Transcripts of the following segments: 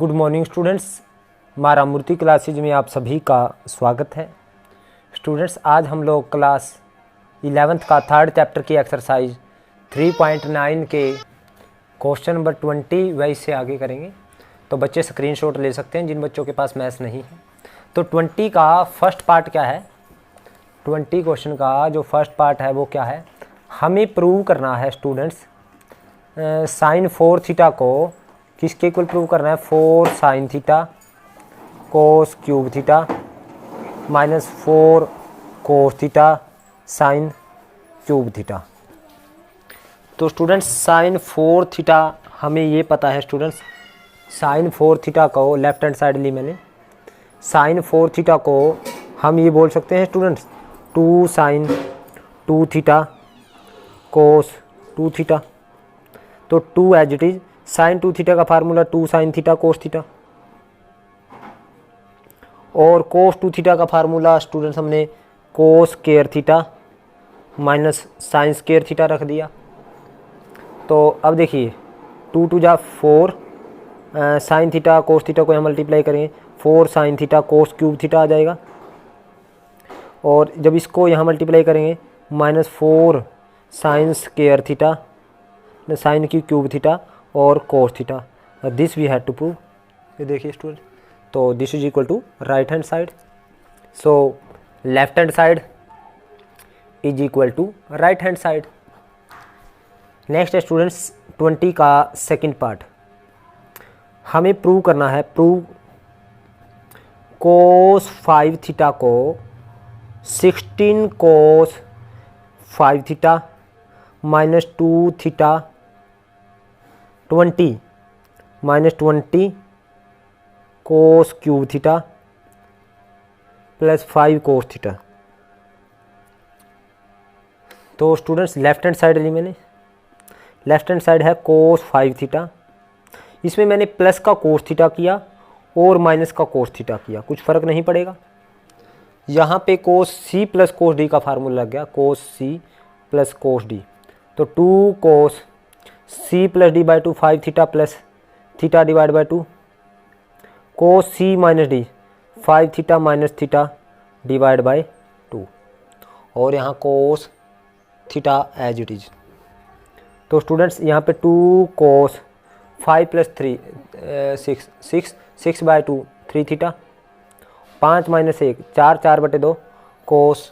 Good morning students, मारा मूर्ति classes में आप सभी का स्वागत है। स्टूडेंट्स, आज हम लोग क्लास 11th का थर्ड चैप्टर की एक्सरसाइज 3.9 के क्वेश्चन नंबर 20 वाइज से आगे करेंगे। तो बच्चे स्क्रीनशॉट ले सकते हैं जिन बच्चों के पास मैथ्स नहीं है। तो 20 का फर्स्ट पार्ट क्या है? 20 क्वेश्चन का जो फर्स्ट पार्ट है वो क्या है? हमें प्रूव करना है स्टूडेंट्स साइन 4 थीटा को किसके इक्वल प्रूव करना है? 4 sine theta cos cube theta minus 4 cos theta sine cube theta. तो स्टूडेंट्स साइन 4 थीटा हमें ये पता है स्टूडेंट्स, साइन 4 थीटा को लेफ्ट हैंड साइड ली मैंने। साइन 4 थीटा को हम ये बोल सकते हैं students 2 sine 2 theta cos 2 theta. तो 2 as it is sine 2 theta का formula 2 sine theta cos theta, और कोस 2 थीटा का फार्मूला स्टूडेंट्स हमने cos square theta minus sine square theta रख दिया। तो अब देखिए 2 2 जा 4 साइन थीटा कोस थीटा को यहाँ मल्टीप्लाई करेंगे 4 sine theta cos cube theta आ जाएगा, और जब इसको यहाँ मल्टीप्लाई करेंगे minus 4 sine square theta sine की क्यूब थीटा और cos theta. This we had to prove. ये देखिए स्टूडेंट, तो this is equal to right hand side, so left hand side is equal to right hand side. Next है students 20 का second part. हमें prove करना है, prove कोस 5 theta को 16 कोस 5 theta minus 2 theta 20 minus 20 कोस cube theta plus 5 cos theta. तो students left hand side ली मैंने, left hand side है कोस 5 theta, इसमें मैंने प्लस का कोस थीटा किया और माइनस का कोस थीटा किया, कुछ फ़र्क नहीं पड़ेगा। यहाँ पे cos C plus cos D का फार्मूला लग गया, cos C plus cos D. तो 2 cos C plus D by 2 5 theta plus theta divide by 2 cos C minus D 5 theta minus theta divide by 2, और यहाँ cos theta as it is. तो students यहाँ पे 2 cos 5 plus 3 6 by 2 3 theta 5 minus 1 4 4 बटे 2 cos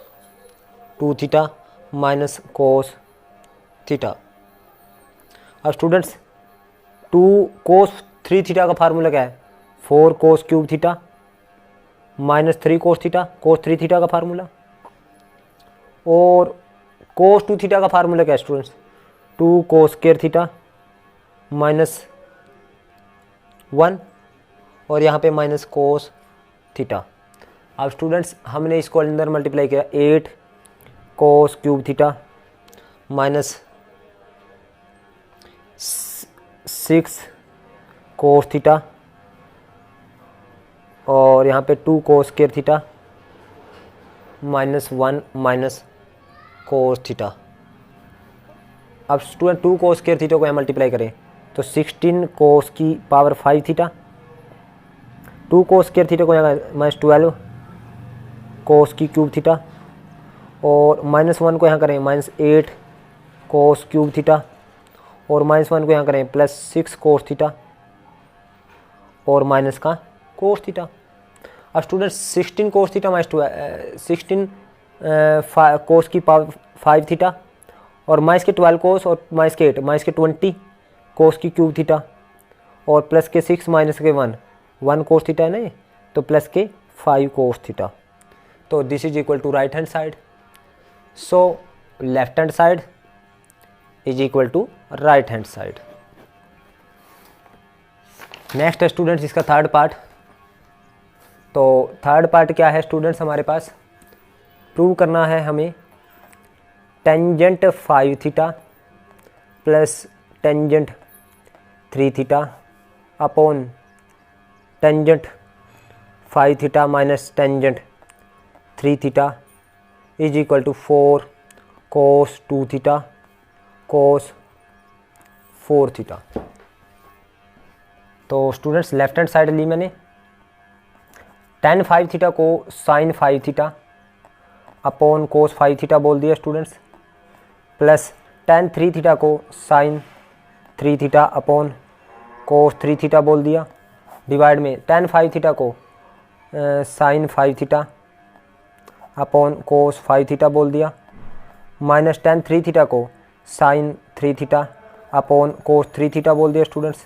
2 theta minus cos theta. अब students 2 cos 3 theta का formula क्या है? 4 cos cube theta minus 3 cos theta, cos 3 theta का फार्मूला, और कोस 2 थीटा का फार्मूला क्या है students? 2 cos square theta minus 1, और यहाँ पे माइनस कोस थीटा। अब स्टूडेंट्स हमने इसको अंदर मल्टीप्लाई किया 8 cos cube theta minus 6 cos theta, और यहाँ पे 2 cos square theta minus 1 minus cos theta. अब स्टूडेंट 2 कोस स्क्वायर थीटा को यहाँ मल्टीप्लाई करें तो 16 कोस की power 5 theta, 2 cos square theta को यहाँ माइनस 12 कोस की क्यूब थीटा, और माइनस 1 को यहाँ करें माइनस 8 कोस क्यूब थीटा, और माइनस 1 को यहाँ करें प्लस 6 कोस थीटा, और माइनस का कोस थीटा। अब स्टूडेंट्स 16 कोस थीटा माइनस 16 कोस की पावर 5 थीटा, और माइनस के 12 कोस, और माइनस के 8 माइनस के 20 कोस की क्यूब थीटा, और प्लस के 6 माइनस के 1 कोस थीटा है ना ये, तो प्लस के 5 कोस थीटा। तो this is equal to right hand side, so left hand side is equal to right hand side. Next है स्टूडेंट्स इसका थर्ड पार्ट। तो थर्ड पार्ट क्या है स्टूडेंट्स हमारे पास? प्रूव करना है हमें tangent 5 theta plus tangent 3 theta upon tangent 5 theta minus tangent 3 theta is equal to 4 cos 2 theta cos 4 theta. तो स्टूडेंट्स लेफ्ट हैंड साइड ली मैंने, tan फाइव थीटा को sin five theta upon cos five theta बोल दिया students, plus tan three theta को sin three theta upon cos three theta बोल दिया, divide में tan five theta को sin five theta upon cos five theta बोल दिया, माइनस tan थ्री थीटा को sin three theta upon cos three theta बोल दिया स्टूडेंट्स।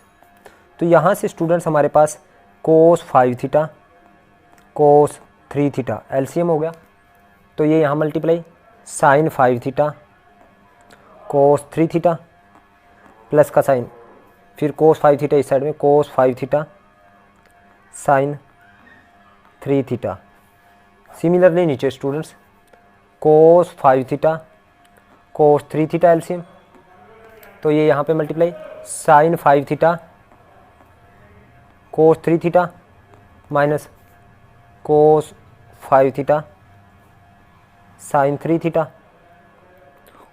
तो यहाँ से स्टूडेंट्स हमारे पास cos five theta cos three theta LCM हो गया, तो ये यहाँ multiply sin five theta cos three theta plus का साइन, फिर cos फाइव थीटा इस साइड में cos five theta sin three theta. Similarly नीचे students cos five theta cos three theta LCM, तो ये यहाँ पे multiply sin five theta cos three theta minus cos five theta sin three theta,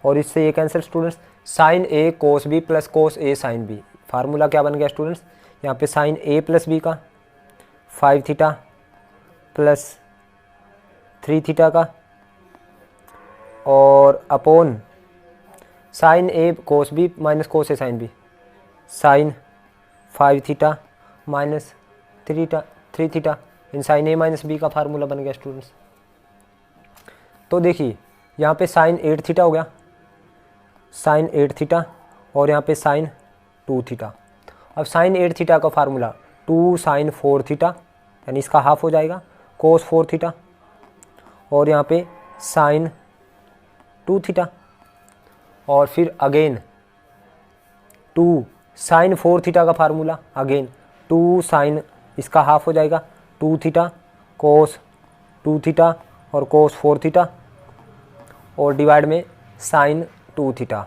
और इससे ये cancel students, sin a cos b plus cos a sin b। Formula क्या बन गया स्टूडेंट्स, यहाँ पे sin a प्लस b का five theta plus three theta का, और upon sin a cos b minus cos a sin b, sin five theta minus three theta in sin a minus b का formula बन गया students. तो देखिए यहाँ पे sin एट थीटा हो गया, sin एट थीटा, और यहाँ पे sin टू थीटा। अब sin एट थीटा का फार्मूला 2 sin फोर थीटा, यानी इसका हाफ हो जाएगा cos फोर थीटा, और यहाँ पे sin टू थीटा, और फिर अगेन 2 sin फोर थीटा का फार्मूला अगेन 2 sin, इसका हाफ हो जाएगा 2 थीटा cos टू थीटा और cos फोर थीटा, और डिवाइड में sin टू थीटा।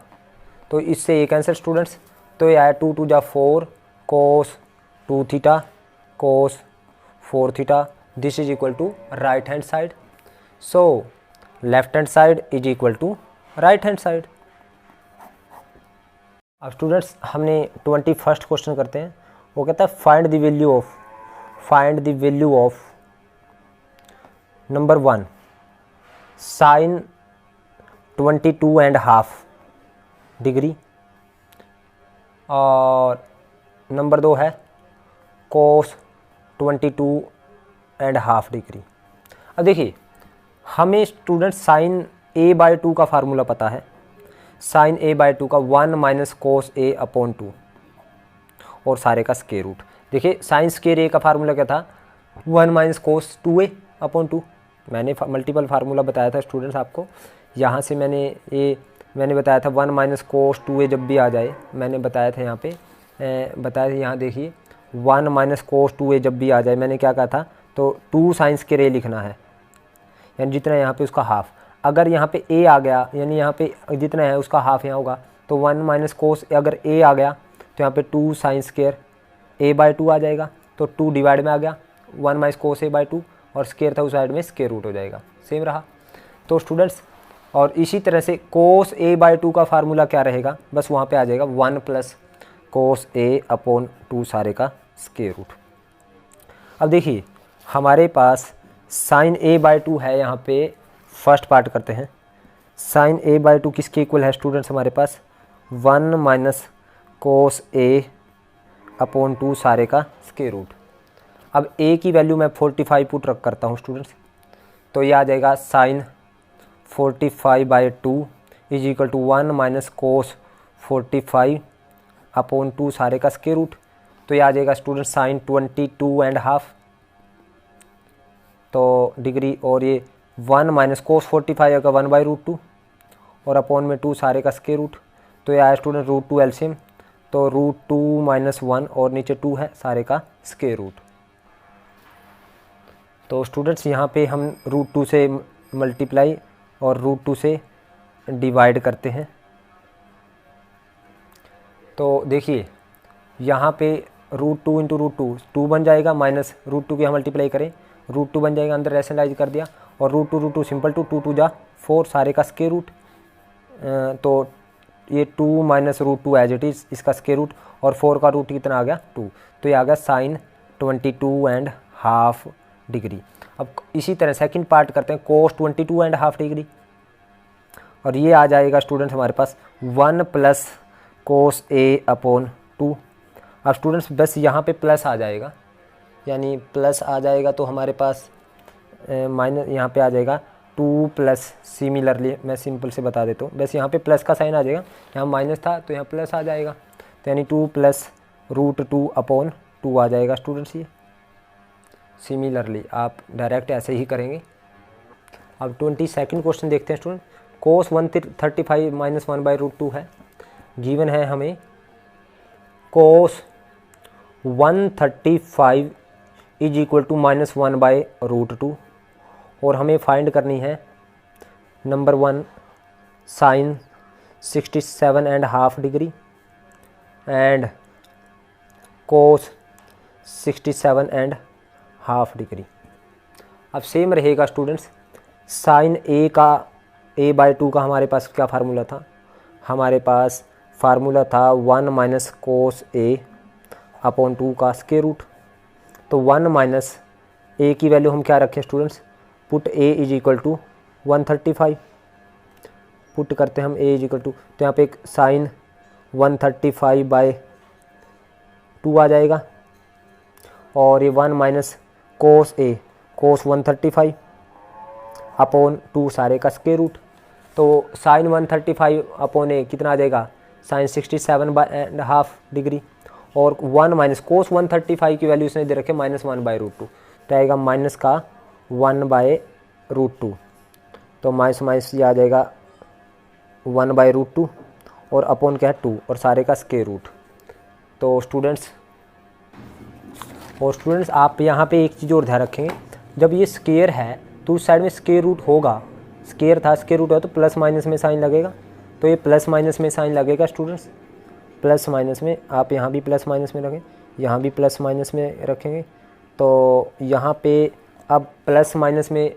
तो इससे ये कैंसिल स्टूडेंट्स, तो ये आया 2 2 जा 4 cos two theta cos four theta. This is equal to right hand side, so left hand side is equal to right hand side. अब स्टूडेंट्स हमने 21st क्वेश्चन करते हैं, वो कहता है find the value of number 1 sin 22.5 degree, और number 2 है cos 22.5 degree. अब देखिए हमें स्टूडेंट्स sin a/2 का फार्मूला पता है, sin a/2 का 1 माइनस cos a अपॉन 2, और सारे का स्क्वायर रूट। देखिए साइन स्क्वायर a का फार्मूला क्या था, 1 माइनस cos 2a अपॉन 2। मैंने मल्टीपल फार्मूला बताया था स्टूडेंट्स आपको, यहाँ से मैंने बताया था 1 माइनस cos 2a जब भी आ जाए, मैंने बताया था यहाँ पे बताया था, यहाँ देखिए 1 माइनस cos 2a जब भी आ जाए मैंने क्या कहा था, तो 2 साइन स्क्वायर a लिखना है, यानी जितना यहाँ पे उसका हाफ। अगर यहाँ पे a आ गया, यानी यहाँ पे जितना है उसका हाफ यहाँ होगा, तो 1 माइनस cos अगर a आ गया तो यहाँ पे 2 साइन स्क्वायर a/2 आ जाएगा, तो 2 डिवाइड में आ गया 1 माइनस cos a/2, और स्क्वायर था उस साइड में स्क्वायर रूट हो जाएगा, सेम रहा। तो स्टूडेंट्स और इसी तरह से cos a/2 का फार्मूला क्या रहेगा, बस वहाँ पे आ जाएगा 1 प्लस cos a अपॉन 2 सारे का स्क्वायर रूट। अब देखिए हमारे पास sin a/2 है, यहाँ पे फर्स्ट पार्ट करते हैं। sin a/2 किसके इक्वल है स्टूडेंट्स, हमारे पास 1 माइनस cos a अपॉन 2 सारे का स्क्वायर रूट। अब a की वैल्यू मैं 45 पुट रख करता हूँ स्टूडेंट्स, तो ये आ जाएगा sin 45/2 is equal to 1 minus cos 45 upon 2 सारे का स्क्वायर रूट। तो ये आ जाएगा स्टूडेंट sin 22.5 तो डिग्री, और ये 1 माइनस cos 45 आएगा 1/√2 और अपॉन में 2 सारे का स्क्वायर रूट। तो ये आया स्टूडेंट √2 एलसीएम, तो √2 माइनस 1 और नीचे 2 है सारे का स्क्वायर रूट। तो स्टूडेंट्स यहाँ पे हम √2 से मल्टीप्लाई और √2 से डिवाइड करते हैं। तो देखिए यहाँ पे √2 इंटू √2 2 बन जाएगा, माइनस √2 की हम मल्टीप्लाई करें √2 बन जाएगा, अंदर रैशनलाइज कर दिया, और √2 सिंपल 2 2 जा 4 सारे का स्क्वायर रूट। तो ये 2 minus root 2 as it is, इसका स्क्वायर रूट, और 4 का रूट कितना आ गया 2, तो ये आ गया साइन 22.5 डिग्री। अब इसी तरह सेकंड पार्ट करते हैं, कोस 22.5 डिग्री, और ये आ जाएगा स्टूडेंट्स हमारे पास 1 प्लस कोस ए अपॉन 2। अब स्टूडेंट्स बस यहाँ पे प्लस आ जाएगा, यानी प्लस आ जाएगा तो हमारे पास माइनस यहाँ पे आ जाएगा 2 प्लस, सिमिलरली मैं सिंपल से बता देता हूँ, बस यहाँ पे प्लस का साइन आ जाएगा, यहाँ माइनस था तो यहाँ प्लस आ जाएगा, तो यानी 2 प्लस रूट 2 अपॉन 2 आ जाएगा स्टूडेंट्स। ये सिमिलरली आप डायरेक्ट ऐसे ही करेंगे। अब 22nd क्वेश्चन देखते हैं स्टूडेंट। कोस 135 माइनस 1/√2 है, गिवन है हमें cos 135 is equal to minus 1/√2, और हमें फाइंड करनी है number 1 sine 67.5 degree and cos 67.5 degree. अब सेम रहेगा स्टूडेंट्स, साइन a/2 का हमारे पास क्या फार्मूला था, हमारे पास फार्मूला था 1 माइनस कोस a अपॉन 2 का स्क्वायर रूट। तो 1 माइनस a की वैल्यू हम क्या रखें students, put a is equal to 135, put करते हैं हम a इज इक्वल टू, तो यहाँ पे एक साइन 135/2 आ जाएगा, और ये 1 minus cos a cos 135 upon 2 सारे का स्क्वायर रूट। तो साइन 135 अपॉन a कितना आ जाएगा, साइन 67.5 डिग्री, और 1 माइनस कोस 135 की वैल्यू इसने दे रखे माइनस 1/√2, तो आएगा माइनस का 1/√2, तो माइनस माइनस ये आ जाएगा 1/√2, और अपॉन क्या है 2, और सारे का स्क्वायर रूट। तो स्टूडेंट्स आप यहाँ पे एक चीज़ और ध्यान रखेंगे, जब ये स्क्वायर है तो उस साइड में स्क्वायर रूट होगा, स्क्वायर था स्क्वायर रूट है तो प्लस माइनस में साइन लगेगा, तो ये प्लस माइनस में साइन लगेगा स्टूडेंट्स, प्लस माइनस में, आप यहाँ भी प्लस माइनस में रखें, यहाँ भी प्लस माइनस में रखेंगे, तो यहाँ पे अब प्लस माइनस में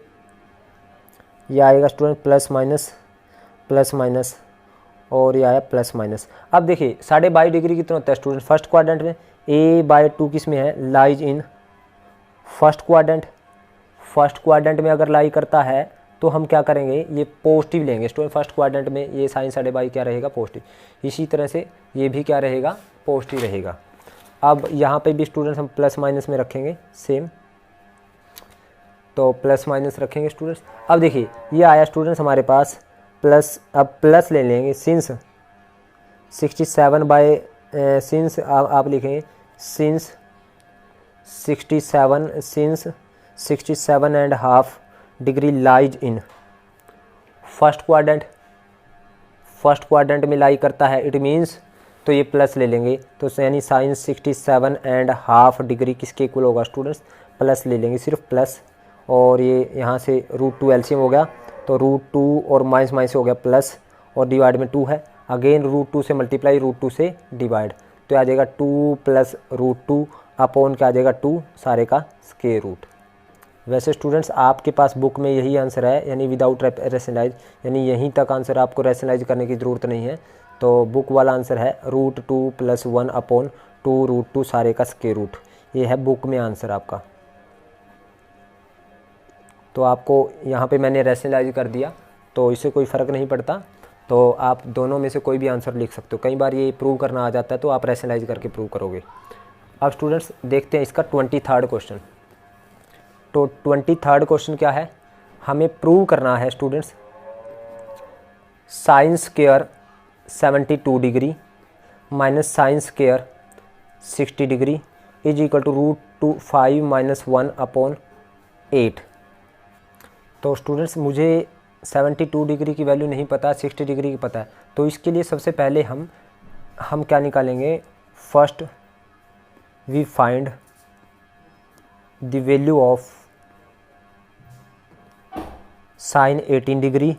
ये आएगा स्टूडेंट प्लस माइनस, और ये आया प्लस माइनस। अब देखिए 22.5 डिग्री कितना होता है स्टूडेंट फर्स्ट क्वाड्रेंट में, a/2 किस में है, lies in first quadrant. First quadrant में अगर लाई करता है तो हम क्या करेंगे, ये पॉजिटिव लेंगे स्टूडेंट, फर्स्ट क्वाड्रेंट में ये साइन 22.5 क्या रहेगा, पॉजिटिव। इसी तरह से ये भी क्या रहेगा, पॉजिटिव रहेगा। अब यहाँ पे भी स्टूडेंट्स हम प्लस माइनस में रखेंगे सेम, तो प्लस माइनस रखेंगे स्टूडेंट्स। अब देखिए ये आया स्टूडेंट्स हमारे पास प्लस, अब प्लस ले लेंगे सिंस 67 सिंस आप लिखेंगे since 67.5 degree lies in first quadrant में लाई करता है, इट मीन्स, तो ये प्लस ले लेंगे, तो यानी साइन 67.5 डिग्री किसके इक्वल होगा स्टूडेंट्स, प्लस ले लेंगे सिर्फ प्लस, और ये यहाँ से √2 एलसीएम हो गया, तो √2 और माइनस माइनस हो गया प्लस, और डिवाइड में 2 है, अगेन √2 से मल्टीप्लाई, √2 से डिवाइड, तो आ जाएगा 2 प्लस √2 अपॉन क्या आ जाएगा 2 सारे का स्क्वायर रूट। वैसे स्टूडेंट्स आपके पास बुक में यही आंसर है, यानी विदाउट रैशनलाइज, यानी यहीं तक आंसर, आपको रैशनलाइज करने की ज़रूरत नहीं है, तो बुक वाला आंसर है √2 + 1 अपॉन 2 √2 सारे का स्क्वायर रूट, ये है बुक में आंसर आपका। तो आपको यहाँ पे मैंने रैशनलाइज कर दिया, तो इससे कोई फ़र्क नहीं पड़ता, तो आप दोनों में से कोई भी आंसर लिख सकते हो। कई बार ये प्रूव करना आ जाता है तो आप रैशनलाइज करके प्रूव करोगे। अब स्टूडेंट्स देखते हैं इसका 23rd क्वेश्चन। तो 23rd क्वेश्चन क्या है, हमें प्रूव करना है students sine square 72 degree minus sine square 60 degree is equal to √5 - 1 upon 8। तो स्टूडेंट्स मुझे 72 डिग्री की वैल्यू नहीं पता, 60 डिग्री की पता है, तो इसके लिए सबसे पहले हम क्या निकालेंगे, first we find the value of sine 18 degree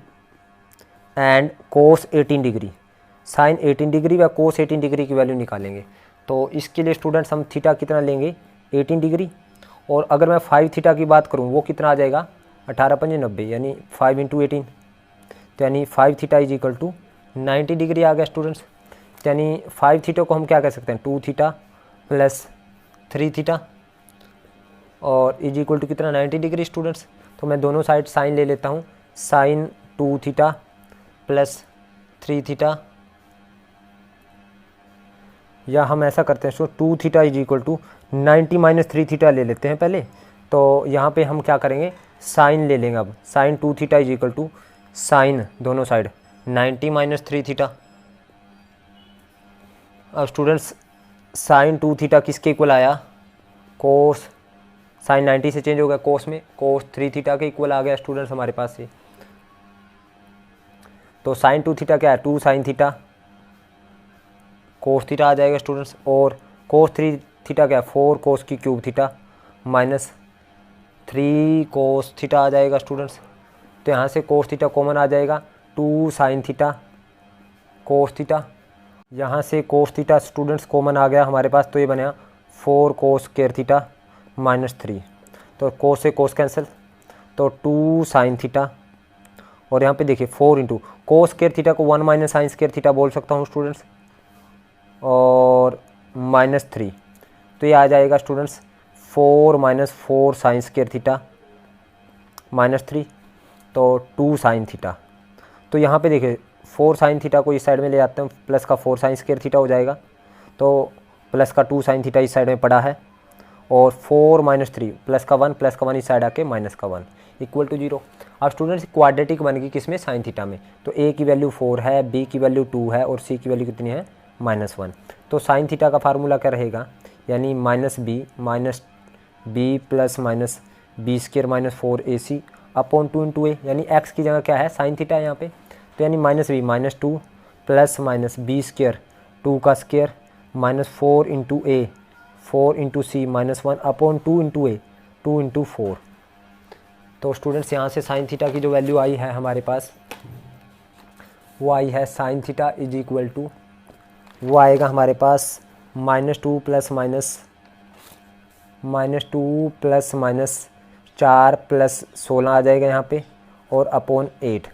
and cos 18 degree. Sine 18 degree व कोस 18 डिग्री की वैल्यू निकालेंगे। तो इसके लिए स्टूडेंट्स हम थीटा कितना लेंगे, 18 डिग्री, और अगर मैं 5 थीटा की बात करूं वो कितना आ जाएगा, 18 × 5 = 90, यानी 5 × 18, तो यानी 5 theta is equal to 90 degree आ गया स्टूडेंट्स। यानी 5 थीटा को हम क्या कह सकते हैं, 2 थीटा प्लस 3 थीटा और इज इक्वल टू कितना, 90 डिग्री स्टूडेंट्स। तो मैं दोनों साइड साइन ले लेता हूँ, साइन 2 थीटा प्लस 3 थीटा, या हम ऐसा करते हैं 2 theta is equal to 90 minus 3 theta ले लेते हैं पहले। तो यहाँ पे हम क्या करेंगे, साइन ले लेंगे। अब sine 2 theta is equal to sine दोनों साइड 90 माइनस 3 थीटा। अब स्टूडेंट्स साइन 2 थीटा किसके इक्वल आया, कोस, साइन 90 से चेंज हो गया कोस में, कोस 3 थीटा के इक्वल आ गया स्टूडेंट्स हमारे पास से। तो साइन 2 थीटा क्या है, 2 साइन थीटा कोस थीटा आ जाएगा स्टूडेंट्स, और कोस 3 थीटा क्या है, 4 कोस की cube theta minus 3 cos theta आ जाएगा स्टूडेंट्स। तो यहाँ से कोस थीटा कॉमन आ जाएगा, 2 साइन थीटा कोस थीटा, यहाँ से कोस थीटा स्टूडेंट्स कॉमन आ गया हमारे पास, तो ये बनेगा 4 कोस स्क्वायर थीटा माइनस 3। तो कोस से कोस कैंसिल, तो 2 साइन थीटा, और यहाँ पे देखिए 4 इंटू कोस स्क्वायर थीटा को 1 माइनस साइन स्क्वायर थीटा बोल सकता हूँ स्टूडेंट्स, और माइनस 3। तो ये आ जाएगा students 4 minus 4 sine square theta minus 3, तो 2 साइन थीटा। तो यहाँ पे देखिए 4 साइन थीटा को इस साइड में ले आते हैं, प्लस का 4 साइन स्क्वायर थीटा हो जाएगा, तो प्लस का 2 साइन थीटा इस साइड में पड़ा है, और 4 माइनस 3 प्लस का 1 इस साइड आके माइनस का 1 इक्वल टू 0। अब स्टूडेंट्स क्वाड्रेटिक बन गई किसमें, साइन थीटा में। तो ए की वैल्यू 4 है, बी की वैल्यू 2 है, और सी की वैल्यू कितनी है, -1। तो साइन थीटा का फार्मूला क्या रहेगा, यानी -b plus minus B square minus 4ac upon 2 into A, यानी x की जगह क्या है, साइन थीटा है यहाँ पे। तो यानी -2 प्लस माइनस बी स्क्र 2 का स्क्र माइनस 4 इंटू ए 4 इंटू सी -1 अपॉन 2 इंटू ए 2 इंटू 4। तो स्टूडेंट्स यहाँ से साइन थीटा की जो वैल्यू आई है हमारे पास, वो आई है sine theta is equal to, वो आएगा हमारे पास -2 प्लस माइनस 4 प्लस 16 आ जाएगा यहाँ पे, और अपॉन 8।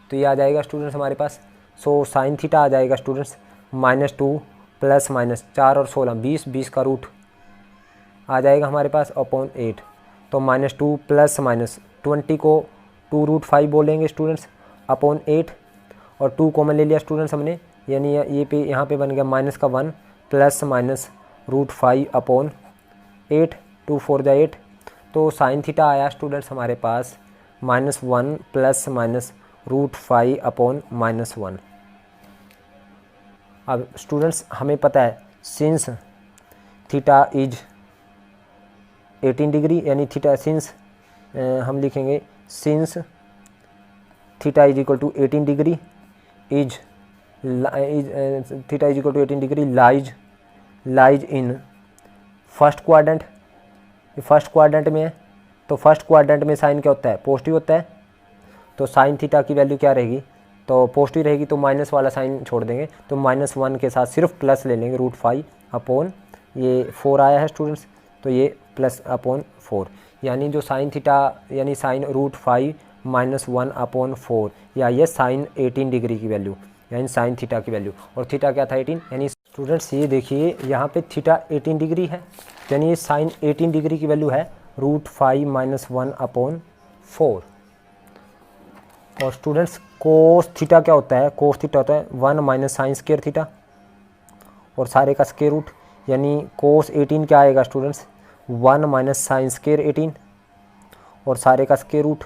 तो ये आ जाएगा स्टूडेंट्स हमारे पास। सो साइन थीटा आ जाएगा स्टूडेंट्स -2 प्लस माइनस 4 और 16 20 का रूट आ जाएगा हमारे पास, अपॉन 8। तो -2 प्लस माइनस 20 को 2√5 बोलेंगे स्टूडेंट्स, अपॉन 8, और 2 कॉमन ले लिया स्टूडेंट्स हमने, यानी ये पे यहाँ पे बन गया माइनस का 1 प्लस माइनस √5 अपॉन 8, 2 4 जा 8। तो साइन थीटा आया स्टूडेंट्स हमारे पास -1 प्लस माइनस √5 अपॉन -1। अब स्टूडेंट्स हमें पता है सिंस थीटा इज 18 डिग्री, यानी थीटा सिंस हम लिखेंगे since theta is equal to 18 degree is theta is equal to 18 degree lies in first quadrant. First quadrant में है, तो फर्स्ट क्वाड्रेंट में साइन क्या होता है, पॉजिटिव होता है। तो साइन थीटा की वैल्यू क्या रहेगी, तो पॉजिटिव रहेगी, तो माइनस वाला साइन छोड़ देंगे, तो -1 के साथ सिर्फ प्लस ले लेंगे, √5 अपॉन ये 4 आया है स्टूडेंट्स, तो ये प्लस अपॉन 4, यानी जो साइन थीटा यानी साइन √5 -1 अपॉन 4, या ये साइन 18 डिग्री की वैल्यू, यानी साइन थीटा की वैल्यू। और थीटा क्या था 18, यानी स्टूडेंट्स ये देखिए यहाँ पे थीटा 18 डिग्री है, यानी ये साइन 18 डिग्री की वैल्यू है √5 -1 अपॉन 4। और स्टूडेंट्स कोस थीटा क्या होता है, कोस थीटा होता है 1 माइनस साइन स्क्वायर थीटा, और सारे का स्क्वायर रूट, यानी कोस 18 क्या आएगा स्टूडेंट्स, 1 माइनस साइन स्क्वायर 18, और सारे का स्क्वायर रूट,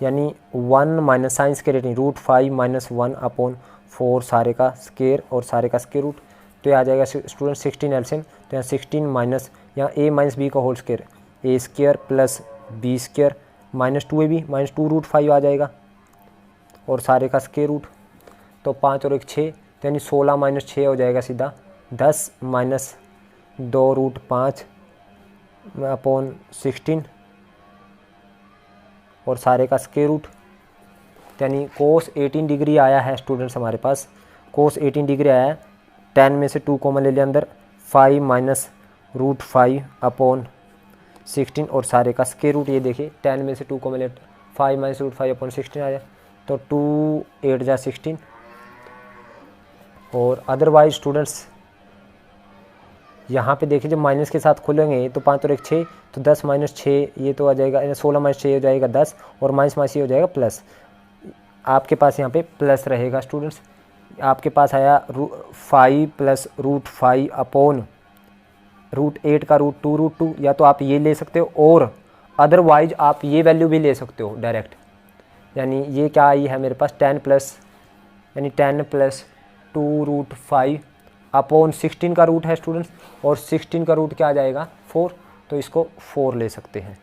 यानी 1 माइनस साइन स्क्वायर 18 √5 -1 अपॉन 4, सारे का स्क्वायर और सारे का स्क्वायर रूट। तो ये आ जाएगा स्टूडेंट 16 एलसीएम, तो यहाँ 16 माइनस यहाँ a माइनस बी का whole square, a square plus B square -2ab -2 √5 आ जाएगा, और सारे का स्क्वायर रूट। तो 5 और 1 6, तो यानी 16 माइनस 6 हो जाएगा सीधा 10 माइनस 2√5 अपॉन 16, और सारे का स्क्वायर रूट, यानी कोस 18 डिग्री आया है स्टूडेंट्स हमारे पास। कोस 18 डिग्री आया है, 10 में से 2 कॉमन ले लिया अंदर, 5 माइनस √5 अपॉन 16, और सारे का स्क्वायर रूट, ये देखिए 10 में से 2 कॉमन ले 5 माइनस √5 अपॉन 16 आया, तो 2 8 जा 16, और अदरवाइज स्टूडेंट्स यहाँ पे देखिए जब माइनस के साथ खुलेंगे तो 5 और 1 6, तो 10 माइनस 6 ये तो आ जाएगा, 16 माइनस 6 हो जाएगा 10, और माइनस माइनस ये हो जाएगा प्लस। आपके पास यहाँ पे प्लस रहेगा स्टूडेंट्स। आपके पास आया 5 प्लस √5 अपॉन √8 का √2 या तो आप ये ले सकते हो, और अदरवाइज आप ये वैल्यू भी ले सकते हो डायरेक्ट। यानी ये क्या आई है मेरे पास 10 प्लस 2√5 अपॉन 16 का रूट है स्टूडेंट्स, और 16 का रूट क्या आ जाएगा 4, तो इसको 4 ले सकते हैं।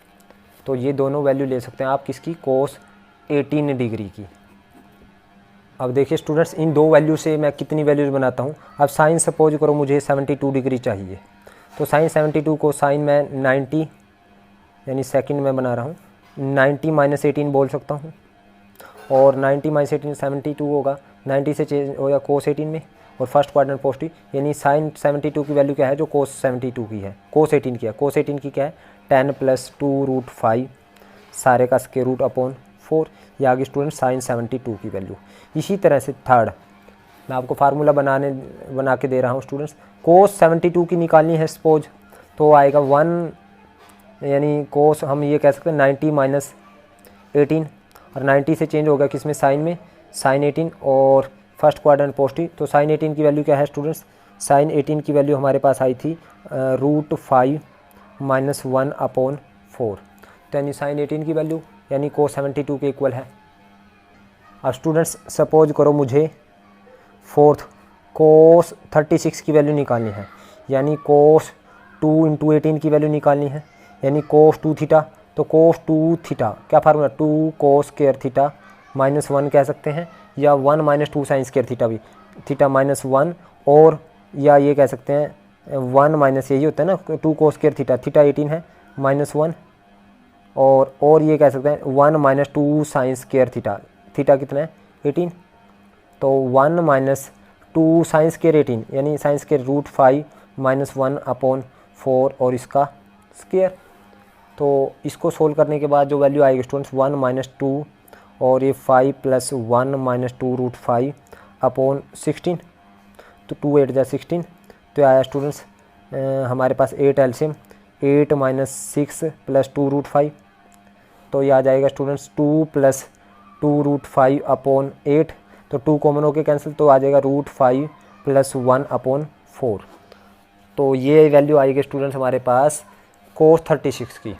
तो ये दोनों वैल्यू ले सकते हैं आप किसकी, कोस 18 डिग्री की। अब देखिए स्टूडेंट्स इन दो वैल्यू से मैं कितनी वैल्यूज बनाता हूँ। अब साइन सपोज करो मुझे 72 डिग्री चाहिए, तो साइन 72 को साइन मैं 90 यानी सेकंड में बना रहा हूँ, 90 माइनस 18 बोल सकता हूँ, और 90 माइनस 18 72 होगा, 90 से चेंज होगा कोस 18 में, और फर्स्ट क्वाड्रेंट पॉजिटिव, यानी साइन 72 की वैल्यू क्या है जो कोस 72 की है, कोस 18 की है। कोस 18 की क्या है 10 प्लस 2√5 सारे का स्क्वायर रूट अपॉन 4, ये आगे स्टूडेंट साइन 72 की वैल्यू। इसी तरह से थर्ड मैं आपको फार्मूला बना के दे रहा हूँ स्टूडेंट्स। कोस 72 की निकालनी है सपोज, तो आएगा 1, यानी कोस हम ये कह सकते हैं 90 माइनस 18, और 90 से चेंज होगा किस में, साइन में, साइन 18, और फर्स्ट क्वाड्रेंट पॉजिटिव, तो साइन 18 की वैल्यू क्या है स्टूडेंट्स, साइन 18 की वैल्यू हमारे पास आई थी √5 माइनस 1 अपॉन 4, तो यानी साइन 18 की वैल्यू यानी कोस 72 के इक्वल है। अब स्टूडेंट्स सपोज करो मुझे फोर्थ कोस 36 की वैल्यू निकालनी है, यानी कोस 2 इंटू 18 की वैल्यू निकालनी है, यानी कोस 2 थीटा, तो कोस 2 थीटा क्या formula 2 cos square theta minus 1 कह सकते हैं, या 1 माइनस 2 साइन स्क्वायर थीटा भी, थीटा माइनस 1, और या ये कह सकते हैं 1 माइनस यही होता है ना 2 कोस स्क्वायर थीटा, थीटा 18 है माइनस 1, और ये कह सकते हैं 1 minus 2 sign square theta, theta कितना है 18, तो 1 माइनस 2 साइन स्क्वायर 18 यानी साइन स्क्वायर √5 माइनस 1 अपॉन 4 और इसका स्क्वायर। तो इसको सोल्व करने के बाद जो वैल्यू आएगी स्टूडेंट्स 1 माइनस 2 और ये 5 प्लस 1 माइनस 2√5 अपॉन 16, तो 2 8 जा 16, तो आया स्टूडेंट्स हमारे पास 8 एलसीएम, 8 माइनस 6 प्लस 2√5, तो ये आ जाएगा स्टूडेंट्स 2 प्लस 2√5 अपॉन 8, तो 2 कॉमन होके कैंसिल, तो आ जाएगा √5 प्लस 1 अपॉन 4, तो ये वैल्यू आएगी स्टूडेंट्स हमारे पास कोस 36 की।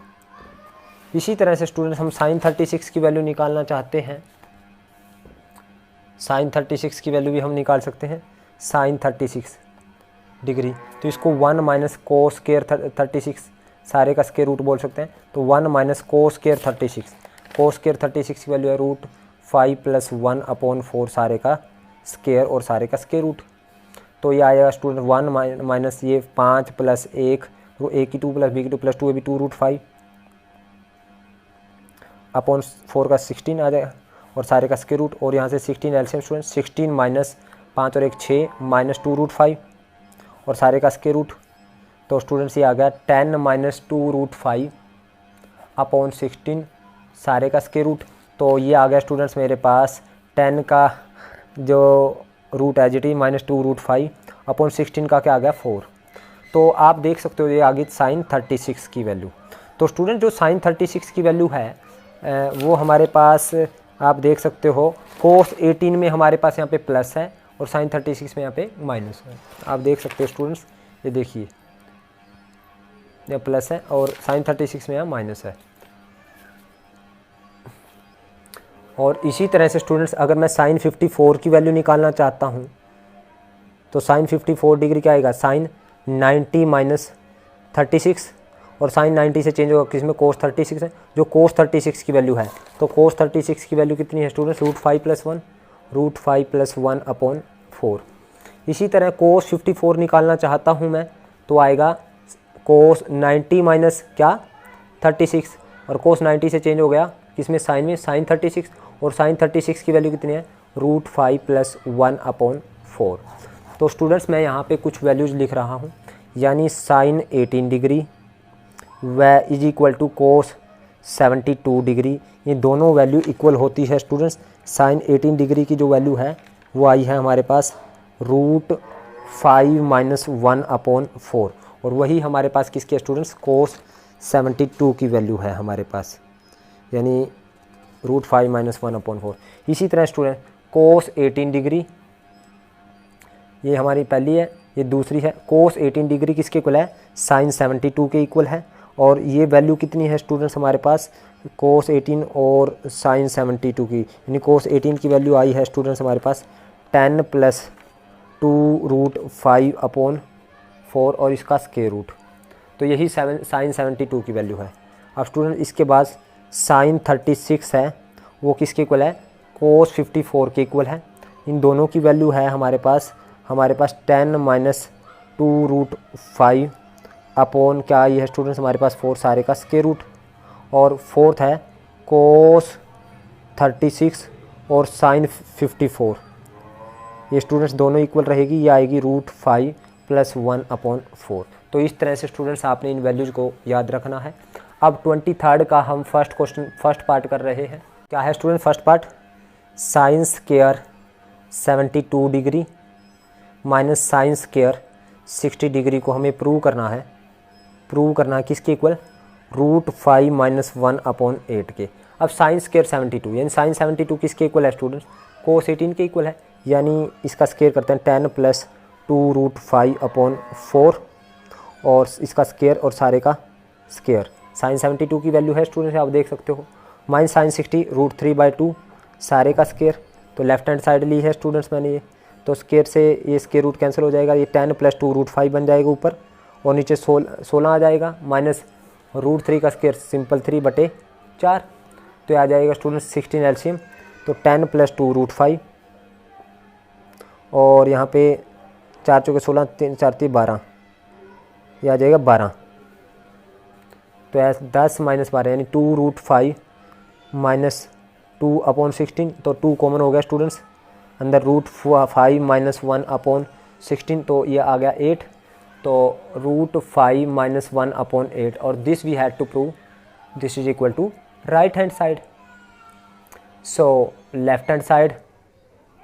इसी तरह से स्टूडेंट्स हम साइन 36 की वैल्यू निकालना चाहते हैं, साइन 36 की वैल्यू भी हम निकाल सकते हैं, साइन 36 डिग्री, तो इसको 1 माइनस कोस स्क्वायर 36 सारे का स्क्वायर रूट बोल सकते हैं, तो 1 minus cos square 36, cos square 36 की वैल्यू है √5 प्लस 1 अपॉन 4 सारे का स्क्वायर और सारे का स्क्वायर रूट, तो ये आएगा स्टूडेंट 1 माइनस ये 5 प्लस 1, a की 2 प्लस b की 2 प्लस 2 a भी 2√5 अपॉन 4 का 16 आ जाएगा और सारे का स्क्वायर रूट, और यहाँ से 16 एलसीएम स्टूडेंट 16 माइनस 5 और 1 6 माइनस 2√5 और सारे का स्क्वायर रूट, तो स्टूडेंट्स ये आ गया 10 माइनस 2√5 अपॉन 16 सारे का स्क्वायर रूट, तो ये आ गया स्टूडेंट्स मेरे पास 10 का जो रूट है जी माइनस 2√5 अपॉन 16 का क्या आ गया 4, तो आप देख सकते हो ये आ गई साइन 36 की वैल्यू। तो स्टूडेंट जो साइन 36 की वैल्यू है वो हमारे पास आप देख सकते हो कोस 18 में हमारे पास यहाँ पे प्लस है और साइन 36 में यहाँ पे माइनस है, आप देख सकते हो स्टूडेंट्स, ये देखिए ये प्लस है और साइन 36 में यहाँ माइनस है। और इसी तरह से स्टूडेंट्स अगर मैं साइन 54 की वैल्यू निकालना चाहता हूँ तो साइन 54 डिग्री क्या आएगा, साइन 90 माइनस 36, और साइन 90 से चेंज होगा किसमें, कोस 36 है, जो कोस 36 की वैल्यू है, तो कोस 36 की वैल्यू कितनी है स्टूडेंट्स √5 प्लस 1 अपॉन 4। इसी तरह कोस 54 निकालना चाहता हूँ मैं तो आएगा कोस 90 माइनस क्या 36, और कोस 90 से चेंज हो गया किसमें, साइन में, साइन 36, और साइन 36 की वैल्यू कितनी है √5 प्लस 1 अपॉन 4। तो स्टूडेंट्स मैं यहाँ पे कुछ वैल्यूज़ लिख रहा हूँ, यानी साइन 18 डिग्री व is equal to cos 72 degree, ये दोनों वैल्यू इक्वल होती है स्टूडेंट्स। साइन 18 डिग्री की जो वैल्यू है वो आई है हमारे पास √5 माइनस 1/4, और वही हमारे पास किसके स्टूडेंट्स cos 72 की वैल्यू है हमारे पास, यानी √5 माइनस 1/4। इसी तरह स्टूडेंट cos 18 डिग्री, ये हमारी पहली है, ये दूसरी है। cos 18 डिग्री किसके इक्वल है, sin 72 के इक्वल है, और ये वैल्यू कितनी है स्टूडेंट्स हमारे पास, cos 18 और sin 72 की, यानी cos 18 की वैल्यू आई है स्टूडेंट्स हमारे पास 10 + 2√5/4 और इसका स्क्वायर रूट, तो यही sin 72 की वैल्यू है। अब स्टूडेंट इसके बाद sin 36 है, वो किसके इक्वल है, cos 54 के इक्वल है। इन दोनों की वैल्यू है हमारे पास 10 माइनस 2√5 क्या ये है स्टूडेंट्स हमारे पास 4 सारे का स्क्वायर रूट, और फोर्थ है cos 36 और sin 54, ये स्टूडेंट्स दोनों इक्वल रहेगी, ये आएगी √5 + 1/4। तो इस तरह से स्टूडेंट्स आपने इन वैल्यूज़ को याद रखना है। अब 23rd का हम फर्स्ट पार्ट कर रहे हैं। क्या है student first part, sin square 72 degree minus sin square 60 degree को हमें प्रूव करना है। किसके इक्वल, √5 माइनस 1/8 के। अब sin स्क्वायर 72 यानी sin 72 किसके इक्वल है स्टूडेंट्स, cos 18 के इक्वल है, यानी इसका स्क्वायर करते हैं 10 + 2√5/4 और इसका स्क्वायर और सारे का स्क्वायर। sin 72 की वैल्यू है स्टूडेंट्स आप देख सकते हो, माइनस sin 60 √3/2 सारे का स्क्वायर, तो लेफ्ट हैंड साइड ली है स्टूडेंट्स मैंने ये, तो स्क्वायर से ये स्क्वायर रूट कैंसिल हो जाएगा, ये 10 + 2√5 बन जाएगा ऊपर, और नीचे 16 आ जाएगा, माइनस √3 का स्क्वायर सिंपल 3/4, तो ये आ जाएगा स्टूडेंट्स 16 एलसीएम, तो 10 + 2√5 और यहाँ पे 4 × 16 3 × 4 = 12, ये आ जाएगा 12, तो 10 - 12 यानी 2√5 माइनस 2/16, तो 2 कॉमन हो गया स्टूडेंट्स, अंदर √5 माइनस 1/16, तो ये आ गया 8, तो √5 माइनस 1/8, और this we had to prove this is equal to right hand side, so left hand side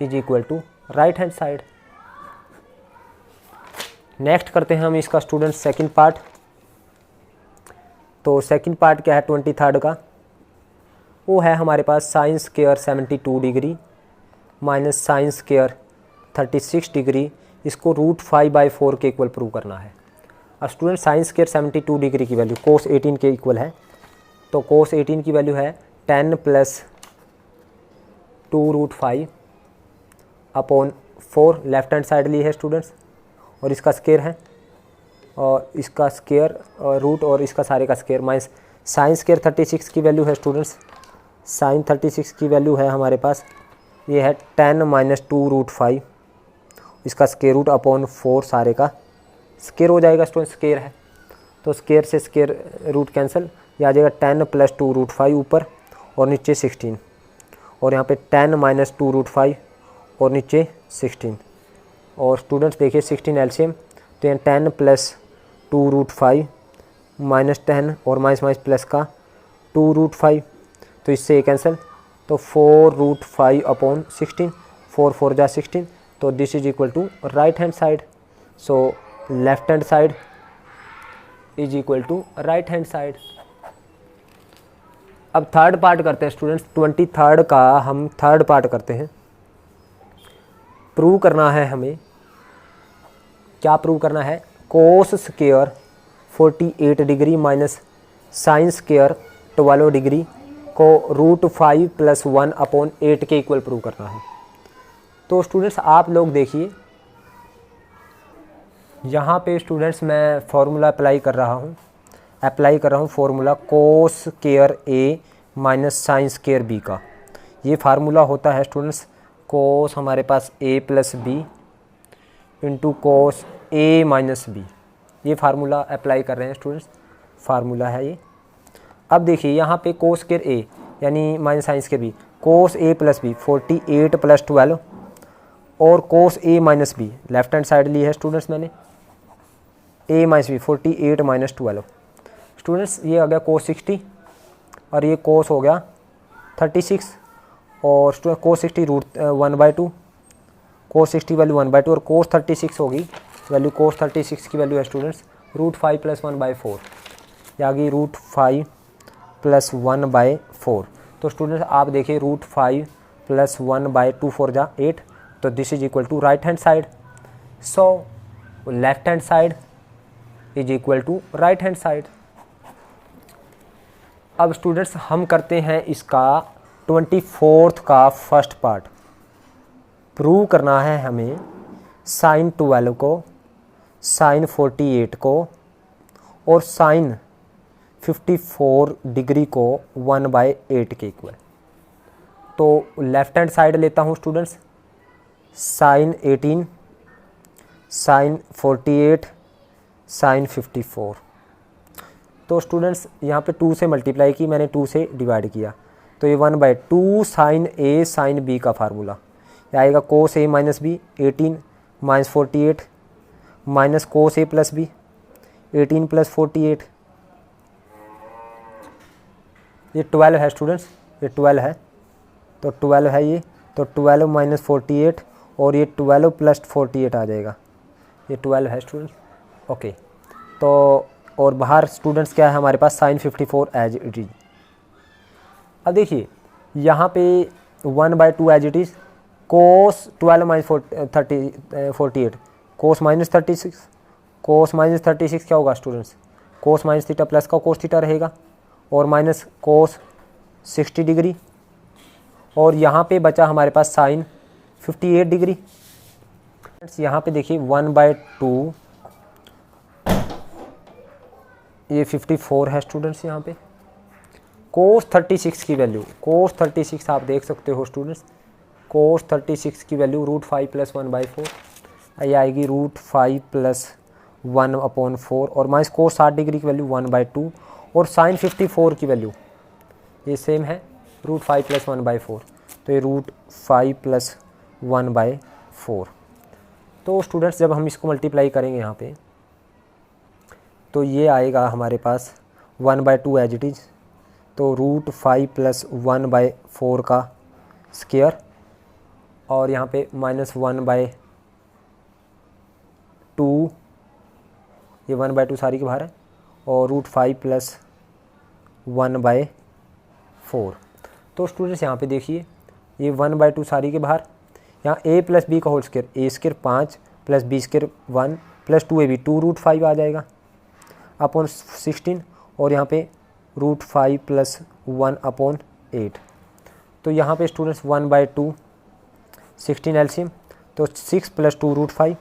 is equal to right hand side. Next करते हैं हम इसका स्टूडेंट सेकंड पार्ट। तो सेकंड पार्ट क्या है 23rd का, वो है हमारे पास sin square 72 degree minus sin square 36 degree, इसको √5/4 के इक्वल प्रूव करना है। अब स्टूडेंट sin स्क्वायर 72 डिग्री की वैल्यू cos 18 के इक्वल है, तो cos 18 की वैल्यू है 10 + 2√5/4, लेफ्ट हैंड साइड ली है स्टूडेंट्स, और इसका स्क्वायर है, और इसका स्क्वायर और रूट और इसका सारे का स्क्वायर, माइनस sin स्क्वायर 36 की वैल्यू है स्टूडेंट्स, sin 36 की वैल्यू है हमारे पास, ये है 10 - 2√5, इसका स्क्वायर रूट अपॉन 4 सारे का स्क्वायर हो जाएगा स्टूडेंट, स्क्वायर है तो स्क्वायर से स्क्वायर रूट कैंसिल, ये आ जाएगा 10 + 2√5 ऊपर और नीचे 16, और यहाँ पे 10 - 2√5 और नीचे 16, और स्टूडेंट्स देखिए 16 एलसीएम, तो यहाँ 10 + 2√5 माइनस 10 और माइनस प्लस का 2√5, तो इससे ये कैंसिल, तो 4√5/16, 4 4 जा 16, तो this is equal to right hand side, so left hand side is equal to right hand side. अब थर्ड पार्ट करते हैं स्टूडेंट्स, 23rd का हम थर्ड पार्ट करते हैं। प्रूव करना है हमें, क्या प्रूव करना है, cos square 48 degree minus sin square 12 degree को √5 + 1/8 के इक्वल प्रूव करना है। तो स्टूडेंट्स आप लोग देखिए, यहाँ पे स्टूडेंट्स मैं फार्मूला अप्लाई कर रहा हूँ formula cos square a minus sin square b का। ये फार्मूला होता है स्टूडेंट्स cos हमारे पास a + b into cos a - b, ये फार्मूला अप्लाई कर रहे हैं स्टूडेंट्स, फार्मूला है ये। अब देखिए यहाँ पे cos स्क्वायर a यानी minus sin square b, cos a + b 48 + 12 और cos a - b, left hand side ली है स्टूडेंट्स मैंने, a - b 48 - 12, स्टूडेंट्स ये आ गया cos 60 और ये cos हो गया 36, और स्टूडेंट cos 60 √1/2, कोस 60 वैल्यू 1/2 और कोस 36 होगी वैल्यू, कोस 36 की वैल्यू है स्टूडेंट्स √5 + 1/4, ये आ गई √5 + 1/4। तो स्टूडेंट्स आप देखिए √5 + 1/2 4 जा 8, तो this is equal to right hand side. So left hand side is equal to right hand side. अब स्टूडेंट्स हम करते हैं इसका 24th का फर्स्ट पार्ट। प्रूव करना है हमें sin 12 को, sin 48 को और sin 54 डिग्री को 1/8 के इक्वल। तो लेफ्ट हैंड साइड लेता हूँ स्टूडेंट्स, sin 18, sin 48, sin 54। तो स्टूडेंट्स यहाँ पे 2 से मल्टीप्लाई की मैंने, 2 से डिवाइड किया, तो ये 1/2 sin A sin B का फार्मूला ये आएगा cos A - B 18 - 48 minus cos A + B 18 + 48, ये 12 है स्टूडेंट्स, ये 12 है, तो 12 है ये, तो 12 - 48 और ये 12 + 48 आ जाएगा, ये 12 है स्टूडेंट्स। ओके, तो और बाहर स्टूडेंट्स क्या है हमारे पास sin 54 एज इट इज। अब देखिए यहाँ पे 1/2 एज इट इज़, कोस 12 - 48 कोस -36, कोस -36 क्या होगा स्टूडेंट्स, कोस -थीटा प्लस का कोस थीटा रहेगा और माइनस कोस 60 डिग्री, और यहाँ पे बचा हमारे पास sin 58 डिग्री। यहाँ पे देखिए 1/2 ये 54 है स्टूडेंट्स। यहाँ पे कोस 36 की वैल्यू, कोस 36 आप देख सकते हो स्टूडेंट्स, कोस 36 की वैल्यू √5 + 1/4 ये आएगी √5 + 1/4 और माइनस कोस 60 डिग्री की वैल्यू 1/2 और sin 54 की वैल्यू ये सेम है √5 + 1/4, तो ये √5 + 1/4। तो स्टूडेंट्स जब हम इसको मल्टीप्लाई करेंगे यहाँ पे तो ये आएगा हमारे पास 1/2 एज इट इज़, तो √5 + 1/4 का स्क्वायर और यहाँ पे -1/2, ये 1/2 सारी के बाहर है, और √5 + 1/4। तो स्टूडेंट्स यहाँ पे देखिए ये 1/2 सारी के बाहर, यहाँ a + b का whole square, a² 5 + b² 1 + 2ab 2 √5 आ जाएगा अपॉन 16, और यहाँ पे √5 + 1/8। तो यहाँ पे स्टूडेंट्स 1/2 16 एलसीएम, तो 6 + 2 √5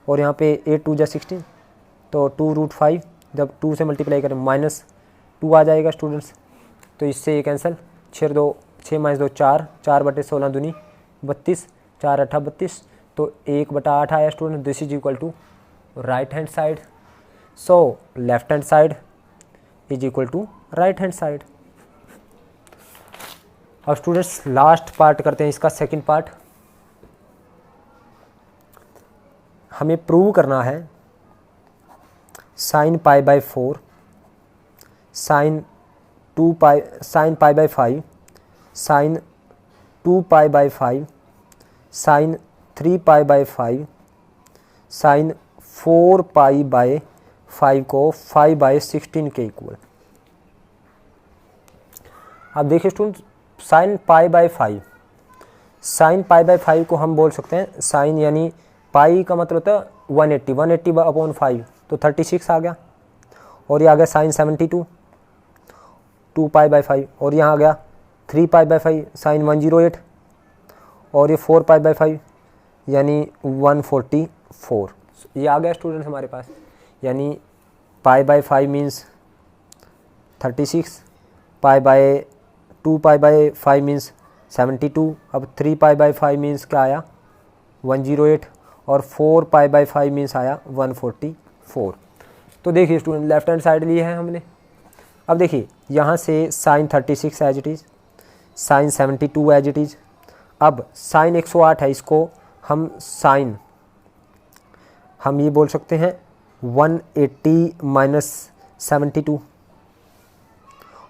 और यहाँ पे 8 2 जा 16, तो 2 √5 जब 2 से मल्टीप्लाई करें -2 आ जाएगा स्टूडेंट्स। तो इससे ये कैंसिल, 6 - 2 4, 4/16 दूनी 32, 4 8 32, तो 1/8 आया student. This is equal to right hand side. So left hand side is equal to right hand side. अब स्टूडेंट्स लास्ट पार्ट करते हैं इसका, सेकंड पार्ट। हमें प्रूव करना है sin π/4, sin π/5, sin 2π/5, sin 3π/5, sin 4π/5 को 5/16 के इक्वल। अब देखिए स्टूडेंट sin π/5, sin π/5 को हम बोल सकते हैं sin, यानी पाई का मतलब होता है 180/5, तो 36 आ गया, और ये आ गया sin 72 2π/5, और यहाँ आ गया 3π/5 sin 108, और ये 4π/5 यानी 144, ये आ गया स्टूडेंट्स हमारे पास। यानी π/5 मीन्स 36, 2π/5 मीन्स 72, अब 3π/5 मीन्स क्या आया 108, और 4π/5 मीन्स आया 144। तो देखिए स्टूडेंट लेफ्ट हैंड साइड ली है हमने। अब देखिए यहाँ से sin 36 as it is, sin 72 as it is. अब sin 108 है, इसको हम sin हम ये बोल सकते हैं 180 - 72,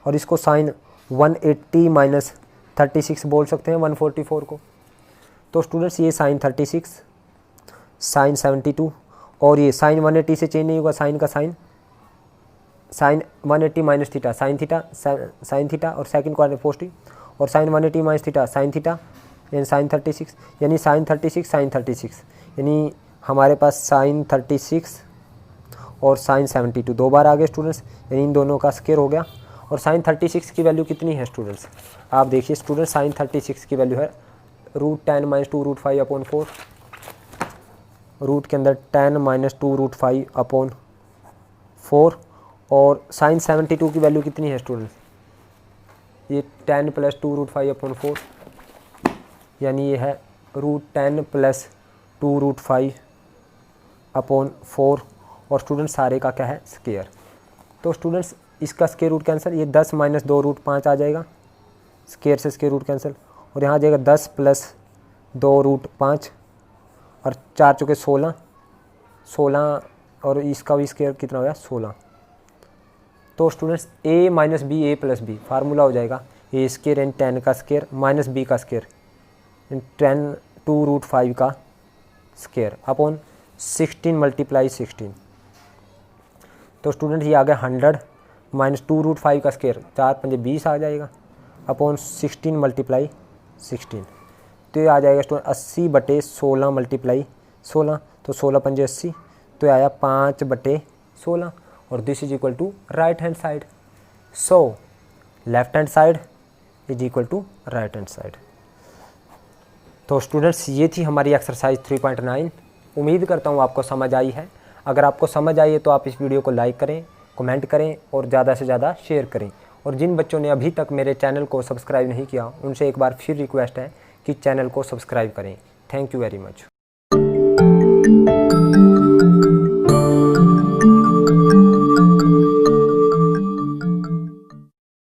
और इसको sin 180 - 36 बोल सकते हैं 144 को। तो स्टूडेंट्स ये साइन 36, साइन 72 और ये साइन 180 से चेंज नहीं होगा, साइन का sine 180 minus theta sine theta और सेकंड क्वाड्रेंट पॉजिटिव, और sine 180 minus theta sine theta यानी साइन 36, यानी साइन 36 साइन 36, यानी हमारे पास साइन 36 और साइन 72 दो बार आ गए स्टूडेंट्स, यानी इन दोनों का स्क्वायर हो गया। और साइन 36 की वैल्यू कितनी है स्टूडेंट्स, आप देखिए स्टूडेंट, साइन 36 की वैल्यू है √10 - 2√5/4, रूट के अंदर 10 - 2√5/4, और साइन 72 की वैल्यू कितनी है स्टूडेंट्स, ये 10 + 2√5/4, यानी ये है √10 + 2√5/4, और स्टूडेंट सारे का क्या है स्क्वायर। तो स्टूडेंट्स इसका स्क्वायर रूट कैंसिल, ये 10 - 2√5 आ जाएगा, स्क्वायर से स्क्वायर रूट कैंसिल, और यहाँ आ जाएगा 10 + 2√5 और 4 चौके 16 और इसका भी स्क्वायर कितना हो गया 16। तो students a - b a + b formula हो जाएगा a स्क्वायर इन 10 का स्क्वायर माइनस b का स्क्वायर इन 10 2√5 का स्क्वायर अपॉन 16 × 16। तो स्टूडेंट ये आ गया 100 - 2√5 का स्क्वायर 4 × 5 = 20 आ जाएगा अपॉन 16 × 16। तो ये आ जाएगा स्टूडेंट 80/16 × 16, तो 16 × 5 = 80, तो ये आया 5/16, और this is equal to right hand side. So left hand side is equal to right hand side. तो स्टूडेंट्स ये थी हमारी एक्सरसाइज 3.9। उम्मीद करता हूँ आपको समझ आई है। अगर आपको समझ आई है तो आप इस वीडियो को लाइक करें, कमेंट करें और ज़्यादा से ज़्यादा शेयर करें। और जिन बच्चों ने अभी तक मेरे चैनल को सब्सक्राइब नहीं किया उनसे एक बार फिर रिक्वेस्ट है कि चैनल को सब्सक्राइब करें। Thank you very much.